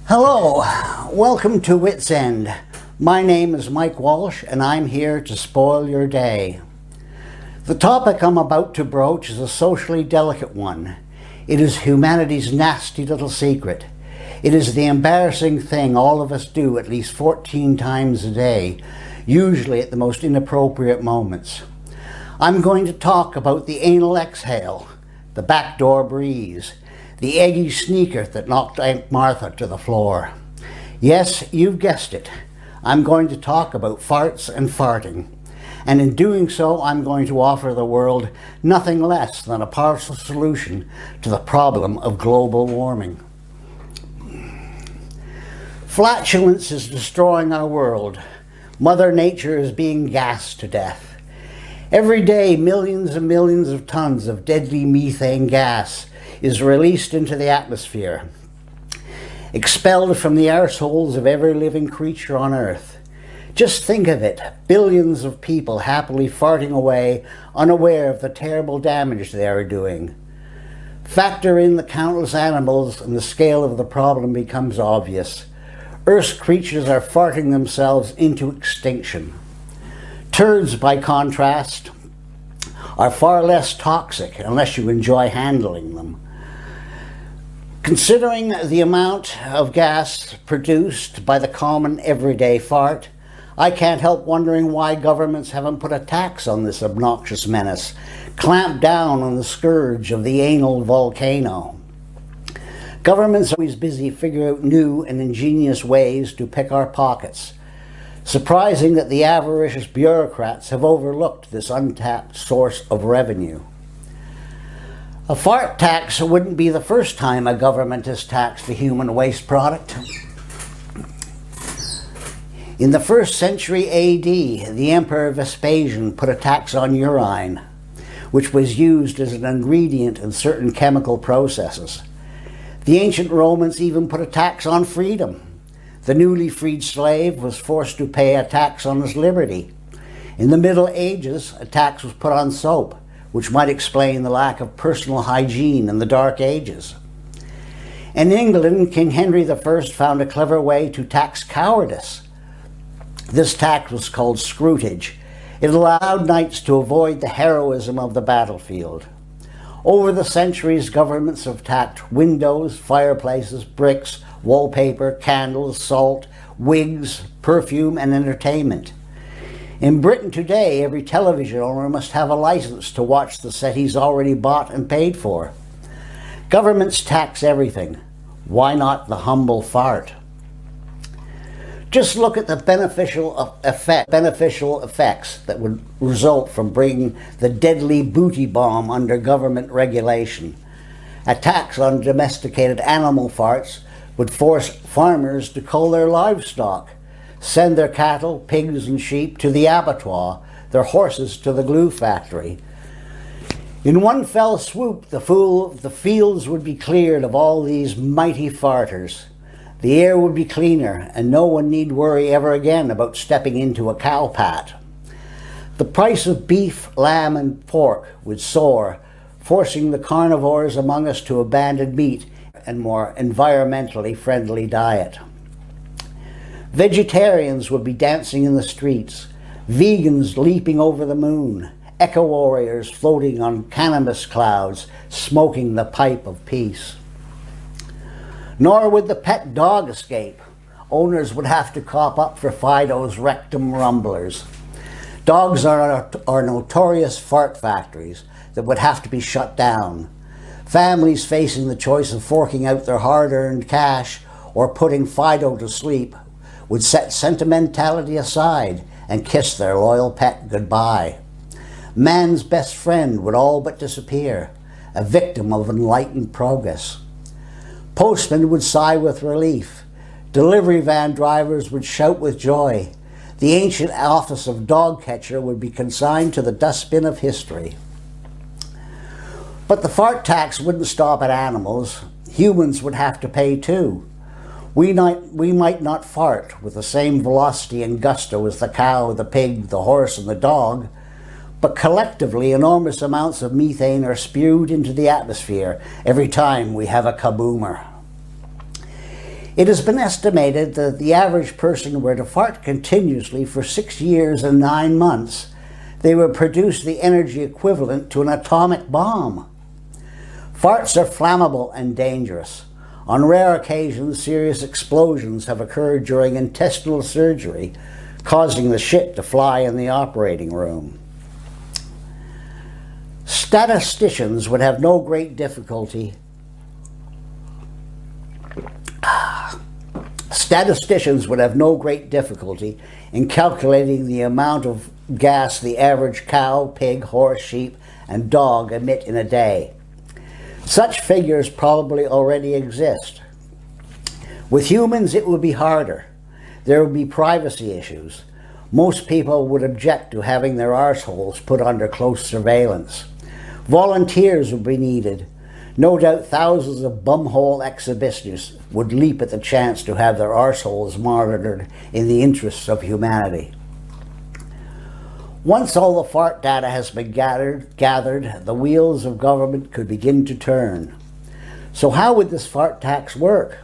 Hello, welcome to Wits End. My name is Mike Walsh and I'm here to spoil your day. The topic I'm about to broach is a socially delicate one. It is humanity's nasty little secret. It is the embarrassing thing all of us do at least 14 times a day, usually at the most inappropriate moments. I'm going to talk about the anal exhale, the backdoor breeze, the eggy-sneaker that knocked Aunt Martha to the floor. Yes, you've guessed it. I'm going to talk about farts and farting. And in doing so, I'm going to offer the world nothing less than a partial solution to the problem of global warming. Flatulence is destroying our world. Mother Nature is being gassed to death. Every day, millions and millions of tons of deadly methane gas is released into the atmosphere, expelled from the arseholes of every living creature on Earth. Just think of it, billions of people happily farting away, unaware of the terrible damage they are doing. Factor in the countless animals and the scale of the problem becomes obvious. Earth's creatures are farting themselves into extinction. Turds, by contrast, are far less toxic unless you enjoy handling them. Considering the amount of gas produced by the common everyday fart, I can't help wondering why governments haven't put a tax on this obnoxious menace, clamped down on the scourge of the anal volcano. Governments are always busy figuring out new and ingenious ways to pick our pockets. Surprising that the avaricious bureaucrats have overlooked this untapped source of revenue. A fart tax wouldn't be the first time a government has taxed a human waste product. In the 1st century AD, the Emperor Vespasian put a tax on urine, which was used as an ingredient in certain chemical processes. The ancient Romans even put a tax on freedom. The newly freed slave was forced to pay a tax on his liberty. In the Middle Ages, a tax was put on soap, which might explain the lack of personal hygiene in the Dark Ages. In England, King Henry I found a clever way to tax cowardice. This tax was called scrutage. It allowed knights to avoid the heroism of the battlefield. Over the centuries, governments have taxed windows, fireplaces, bricks, wallpaper, candles, salt, wigs, perfume, and entertainment. In Britain today, every television owner must have a license to watch the set he's already bought and paid for. Governments tax everything. Why not the humble fart? Just look at the beneficial effects that would result from bringing the deadly booty bomb under government regulation. A tax on domesticated animal farts would force farmers to cull their livestock, send their cattle, pigs and sheep to the abattoir, their horses to the glue factory. In one fell swoop, the fields would be cleared of all these mighty farters. The air would be cleaner, and no one need worry ever again about stepping into a cow pat. The price of beef, lamb and pork would soar, forcing the carnivores among us to abandon meat and more environmentally friendly diet. Vegetarians would be dancing in the streets, vegans leaping over the moon, eco-warriors floating on cannabis clouds, smoking the pipe of peace. Nor would the pet dog escape. Owners would have to cop up for Fido's rectum rumblers. Dogs are notorious fart factories that would have to be shut down. Families facing the choice of forking out their hard-earned cash or putting Fido to sleep would set sentimentality aside and kiss their loyal pet goodbye. Man's best friend would all but disappear, a victim of enlightened progress. Postmen would sigh with relief. Delivery van drivers would shout with joy. The ancient office of dog catcher would be consigned to the dustbin of history. But the fart tax wouldn't stop at animals. Humans would have to pay too. We might not fart with the same velocity and gusto as the cow, the pig, the horse, and the dog, but collectively enormous amounts of methane are spewed into the atmosphere every time we have a kaboomer. It has been estimated that the average person were to fart continuously for 6 years and 9 months, they would produce the energy equivalent to an atomic bomb. Farts are flammable and dangerous. On rare occasions, serious explosions have occurred during intestinal surgery, causing the shit to fly in the operating room. Statisticians would have no great difficulty in calculating the amount of gas the average cow, pig, horse, sheep, and dog emit in a day. Such figures probably already exist. With humans, it would be harder. There would be privacy issues. Most people would object to having their arseholes put under close surveillance. Volunteers would be needed. No doubt thousands of bumhole exhibitionists would leap at the chance to have their arseholes monitored in the interests of humanity. Once all the fart data has been gathered, the wheels of government could begin to turn. So how would this fart tax work?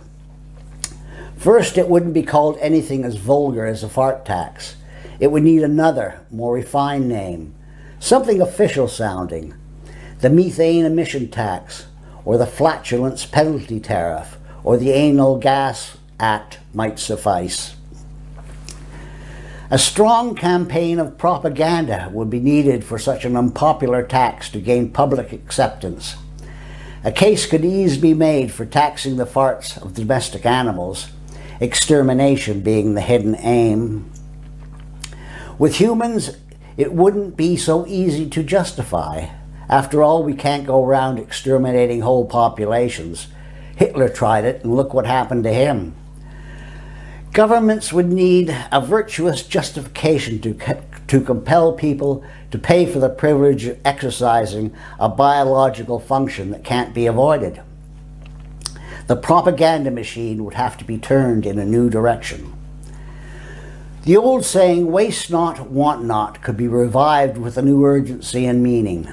First, it wouldn't be called anything as vulgar as a fart tax. It would need another, more refined name, something official sounding. The methane emission tax, or the flatulence penalty tariff, or the anal gas act might suffice. A strong campaign of propaganda would be needed for such an unpopular tax to gain public acceptance. A case could easily be made for taxing the farts of domestic animals, extermination being the hidden aim. With humans, it wouldn't be so easy to justify. After all, we can't go around exterminating whole populations. Hitler tried it, and look what happened to him. Governments would need a virtuous justification to compel people to pay for the privilege of exercising a biological function that can't be avoided. The propaganda machine would have to be turned in a new direction. The old saying, waste not, want not, could be revived with a new urgency and meaning.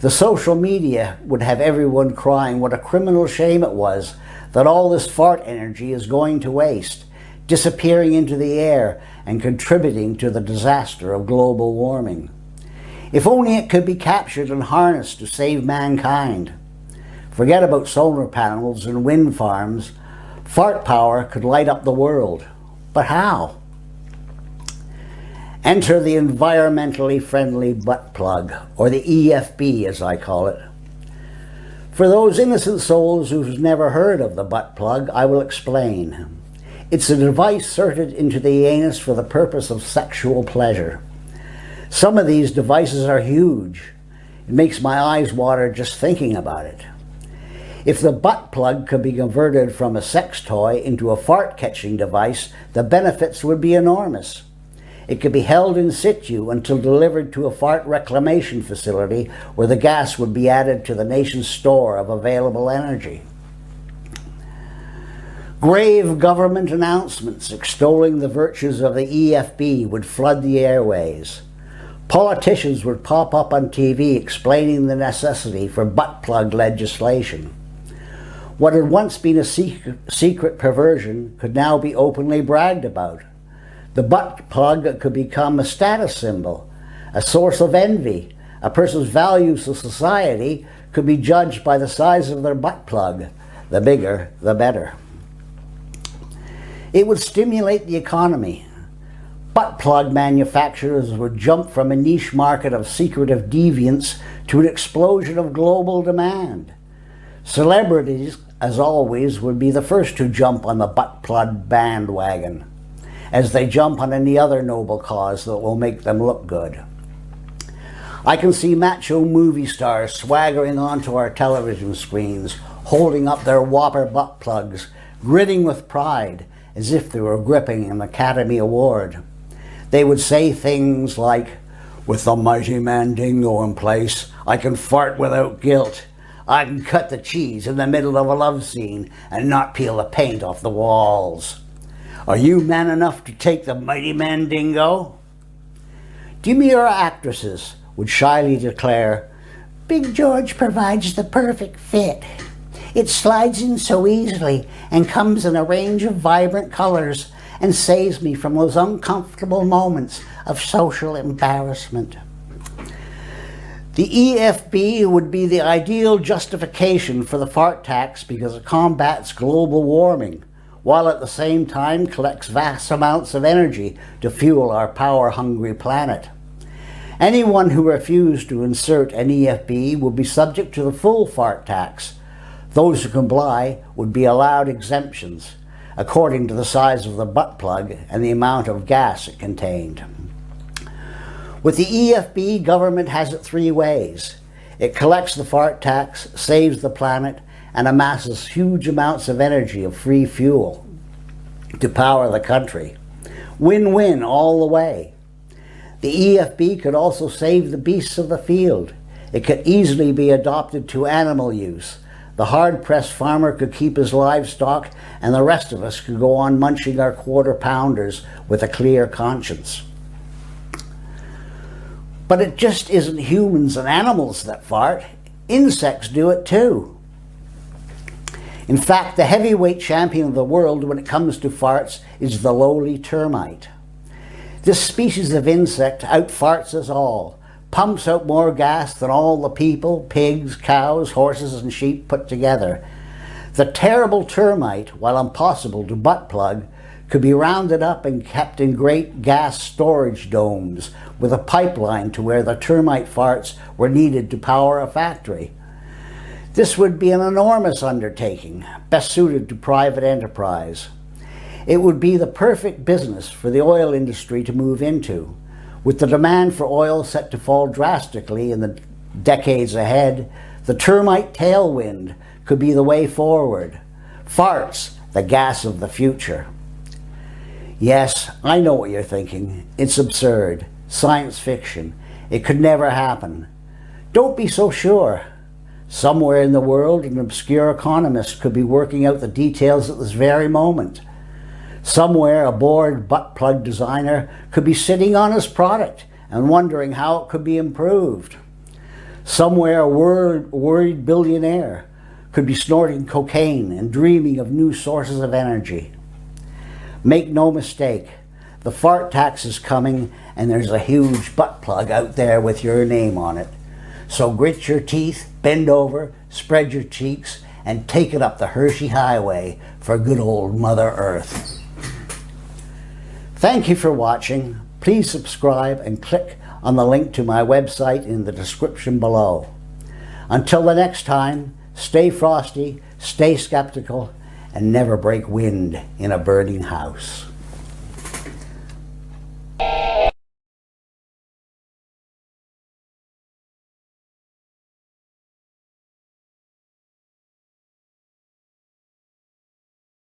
The social media would have everyone crying what a criminal shame it was that all this fart energy is going to waste, disappearing into the air and contributing to the disaster of global warming. If only it could be captured and harnessed to save mankind. Forget about solar panels and wind farms. Fart power could light up the world. But how? Enter the environmentally friendly butt plug, or the EFB as I call it. For those innocent souls who've never heard of the butt plug, I will explain. It's a device inserted into the anus for the purpose of sexual pleasure. Some of these devices are huge. It makes my eyes water just thinking about it. If the butt plug could be converted from a sex toy into a fart-catching device, the benefits would be enormous. It could be held in situ until delivered to a fart reclamation facility where the gas would be added to the nation's store of available energy. Grave government announcements extolling the virtues of the EFB would flood the airways. Politicians would pop up on TV explaining the necessity for butt plug legislation. What had once been a secret perversion could now be openly bragged about. The butt plug could become a status symbol, a source of envy. A person's value to society could be judged by the size of their butt plug. The bigger, the better. It would stimulate the economy. Butt plug manufacturers would jump from a niche market of secretive deviants to an explosion of global demand. Celebrities, as always, would be the first to jump on the butt plug bandwagon, as they jump on any other noble cause that will make them look good. I can see macho movie stars swaggering onto our television screens, holding up their whopper butt plugs, grinning with pride, as if they were gripping an Academy Award. They would say things like, "With the mighty Mandingo in place, I can fart without guilt. I can cut the cheese in the middle of a love scene and not peel the paint off the walls. Are you man enough to take the mighty Mandingo?" Demure actresses would shyly declare, "Big George provides the perfect fit. It slides in so easily and comes in a range of vibrant colors and saves me from those uncomfortable moments of social embarrassment." The EFB would be the ideal justification for the fart tax because it combats global warming, while at the same time collects vast amounts of energy to fuel our power-hungry planet. Anyone who refused to insert an EFB would be subject to the full fart tax. Those who comply would be allowed exemptions, according to the size of the butt plug and the amount of gas it contained. With the EFB, government has it three ways. It collects the fart tax, saves the planet, and amasses huge amounts of energy of free fuel to power the country. Win-win all the way. The EFB could also save the beasts of the field. It could easily be adopted to animal use. The hard-pressed farmer could keep his livestock, and the rest of us could go on munching our quarter-pounders with a clear conscience. But it just isn't humans and animals that fart. Insects do it too. In fact, the heavyweight champion of the world when it comes to farts is the lowly termite. This species of insect outfarts us all, pumps out more gas than all the people, pigs, cows, horses, and sheep put together. The terrible termite, while impossible to butt plug, could be rounded up and kept in great gas storage domes with a pipeline to where the termite farts were needed to power a factory. This would be an enormous undertaking, best suited to private enterprise. It would be the perfect business for the oil industry to move into. With the demand for oil set to fall drastically in the decades ahead, the termite tailwind could be the way forward. Farts, the gas of the future. Yes, I know what you're thinking. It's absurd. Science fiction. It could never happen. Don't be so sure. Somewhere in the world, an obscure economist could be working out the details at this very moment. Somewhere, a bored butt plug designer could be sitting on his product and wondering how it could be improved. Somewhere, a worried billionaire could be snorting cocaine and dreaming of new sources of energy. Make no mistake, the fart tax is coming, and there's a huge butt plug out there with your name on it. So grit your teeth, bend over, spread your cheeks, and take it up the Hershey Highway for good old Mother Earth. Thank you for watching. Please subscribe and click on the link to my website in the description below. Until the next time, stay frosty, stay skeptical, and never break wind in a burning house.